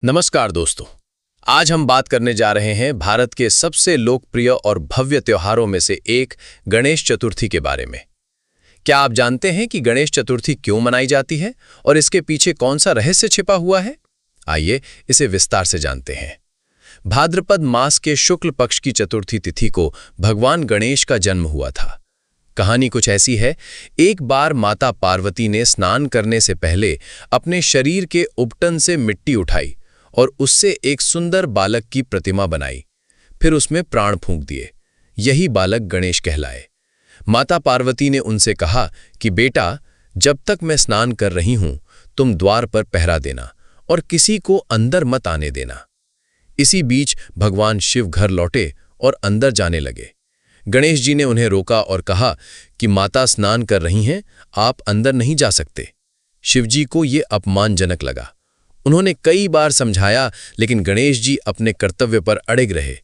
नमस्कार दोस्तों। आज हम बात करने जा रहे हैं भारत के सबसे लोकप्रिय और भव्य त्योहारों में से एक गणेश चतुर्थी के बारे में। क्या आप जानते हैं कि गणेश चतुर्थी क्यों मनाई जाती है और इसके पीछे कौन सा रहस्य छिपा हुआ है? आइए इसे विस्तार से जानते हैं। भाद्रपद मास के शुक्ल पक्ष की चतुर्थी तिथि को भगवान गणेश का जन्म हुआ था। कहानी कुछ ऐसी है, एक बार माता पार्वती ने स्नान करने से पहले अपने शरीर के उपटन से मिट्टी उठाई और उससे एक सुंदर बालक की प्रतिमा बनाई। फिर उसमें प्राण फूंक दिए। यही बालक गणेश कहलाए। माता पार्वती ने उनसे कहा कि बेटा, जब तक मैं स्नान कर रही हूं, तुम द्वार पर पहरा देना और किसी को अंदर मत आने देना। इसी बीच भगवान शिव घर लौटे और अंदर जाने लगे। गणेश जी ने उन्हें रोका और कहा कि माता स्नान कर रही हैं, आप अंदर नहीं जा सकते। शिवजी को ये अपमानजनक लगा। उन्होंने कई बार समझाया, लेकिन गणेश जी अपने कर्तव्य पर अड़िग रहे।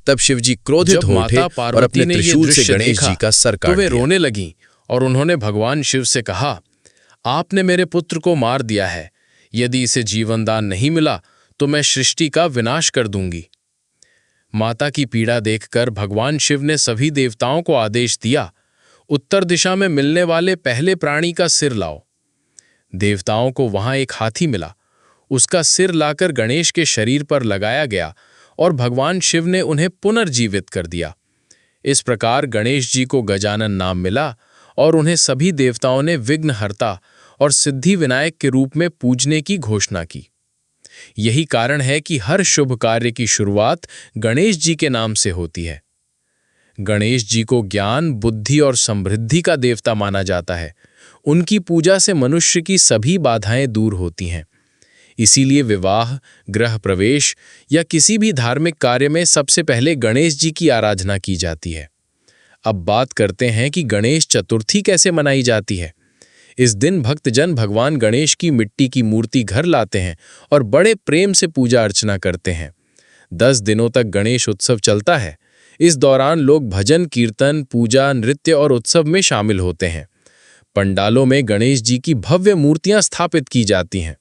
तब शिवजी क्रोधित हो उठे और अपने त्रिशूल से गणेश जी का सर काट दिया। वे रोने लगीं और उन्होंने भगवान शिव से कहा, आपने मेरे पुत्र को मार दिया है। यदि इसे जीवन दान नहीं मिला तो मैं सृष्टि का विनाश कर दूंगी। माता की पीड़ा देखकर भगवान शिव ने सभी देवताओं को आदेश दिया, उत्तर दिशा में मिलने वाले पहले प्राणी का सिर लाओ। देवताओं को वहां एक हाथी मिला। उसका सिर लाकर गणेश के शरीर पर लगाया गया और भगवान शिव ने उन्हें पुनर्जीवित कर दिया। इस प्रकार गणेश जी को गजानन नाम मिला और उन्हें सभी देवताओं ने विघ्नहर्ता और सिद्धि विनायक के रूप में पूजने की घोषणा की। यही कारण है कि हर शुभ कार्य की शुरुआत गणेश जी के नाम से होती है। गणेश जी को ज्ञान, बुद्धि और समृद्धि का देवता माना जाता है। उनकी पूजा से मनुष्य की सभी बाधाएं दूर होती हैं। इसीलिए विवाह, गृह प्रवेश या किसी भी धार्मिक कार्य में सबसे पहले गणेश जी की आराधना की जाती है। अब बात करते हैं कि गणेश चतुर्थी कैसे मनाई जाती है। इस दिन भक्तजन भगवान गणेश की मिट्टी की मूर्ति घर लाते हैं और बड़े प्रेम से पूजा अर्चना करते हैं। 10 दिनों तक गणेश उत्सव चलता है। इस दौरान लोग भजन, कीर्तन, पूजा, नृत्य और उत्सव में शामिल होते हैं। पंडालों में गणेश जी की भव्य मूर्तियां स्थापित की जाती हैं।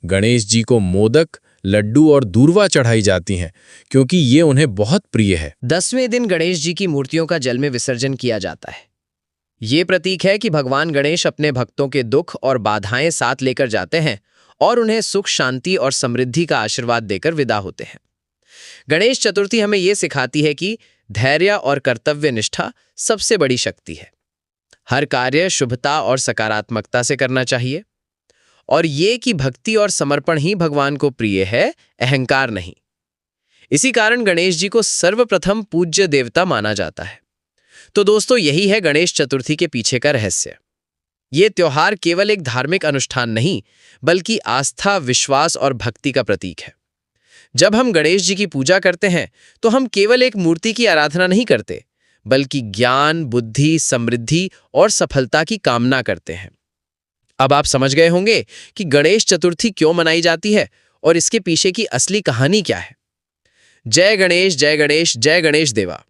गणेश जी को मोदक, लड्डू और दूर्वा चढ़ाई जाती हैं, क्योंकि ये उन्हें बहुत प्रिय है। 10वें दिन गणेश जी की मूर्तियों का जल में विसर्जन किया जाता है। ये प्रतीक है कि भगवान गणेश अपने भक्तों के दुख और बाधाएं साथ लेकर जाते हैं और उन्हें सुख, शांति और समृद्धि का आशीर्वाद देकर विदा होते हैं। गणेश चतुर्थी हमें ये सिखाती है कि धैर्य और कर्तव्य निष्ठा सबसे बड़ी शक्ति है। हर कार्य शुभता और सकारात्मकता से करना चाहिए, और ये कि भक्ति और समर्पण ही भगवान को प्रिय है, अहंकार नहीं। इसी कारण गणेश जी को सर्वप्रथम पूज्य देवता माना जाता है। तो दोस्तों, यही है गणेश चतुर्थी के पीछे का रहस्य। ये त्योहार केवल एक धार्मिक अनुष्ठान नहीं, बल्कि आस्था, विश्वास और भक्ति का प्रतीक है। जब हम गणेश जी की पूजा करते हैं तो हम केवल एक मूर्ति की आराधना नहीं करते, बल्कि ज्ञान, बुद्धि, समृद्धि और सफलता की कामना करते हैं। अब आप समझ गए होंगे कि गणेश चतुर्थी क्यों मनाई जाती है और इसके पीछे की असली कहानी क्या है। जय गणेश, जय गणेश, जय गणेश देवा।